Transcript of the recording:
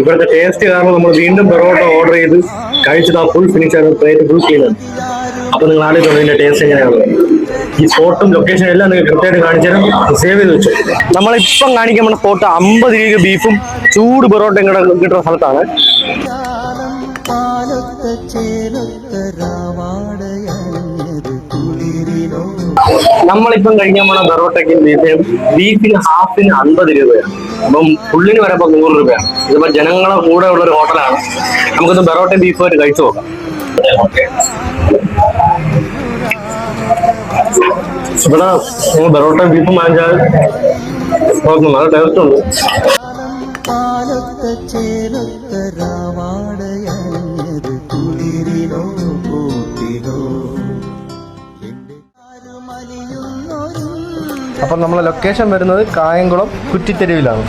ഇപ്പോഴത്തെ ടേസ്റ്റ് കാരണം നമ്മൾ വീണ്ടും പൊറോട്ട ഓർഡർ ചെയ്ത് കഴിച്ചിട്ട് ആ ഫുൾ ഫിനിഷ് ആണ്, പ്ലേറ്റ് ഫുൾ ക്ലീൻ ആണ്. അപ്പൊ നിങ്ങൾ ആലോചിച്ചോ ഇതിന്റെ ടേസ്റ്റ് എങ്ങനെയാണ്. ഈ സ്പോട്ടും ലൊക്കേഷനും എല്ലാം നിങ്ങൾ കൃത്യമായിട്ട് കാണിച്ചാലും സേവ് ചെയ്ത് വെച്ചു. നമ്മളിപ്പം കാണിക്കാൻ പോണ സ്പോട്ട് 50 രൂപ ബീഫും ചൂട് പൊറോട്ടയും കിട്ടുന്ന സ്ഥലത്താണ്. നമ്മളിപ്പം കഴിക്കാൻ പോണ പൊറോട്ടയ്ക്കും ബീഫിന് ഹാഫിന് 50 രൂപയാണ്. അപ്പം ഫുള്ളിന് വരുമ്പോൾ 100 രൂപയാണ്. ഇതിപ്പോ ജനങ്ങളെ കൂടെ ഉള്ള ഒരു ഹോട്ടലാണ്. നമുക്കൊന്ന് പൊറോട്ടയും ബീഫുമായിട്ട് കഴിച്ചു നോക്കാം. ഇവിടെ പൊറോട്ടയും ബീഫും വാങ്ങിച്ചാൽ നല്ല ടേസ്റ്റ് ഉണ്ട്. അപ്പം നമ്മളെ ലൊക്കേഷൻ വരുന്നത് കായംകുളം കുറ്റിത്തെരുവിലാണ്.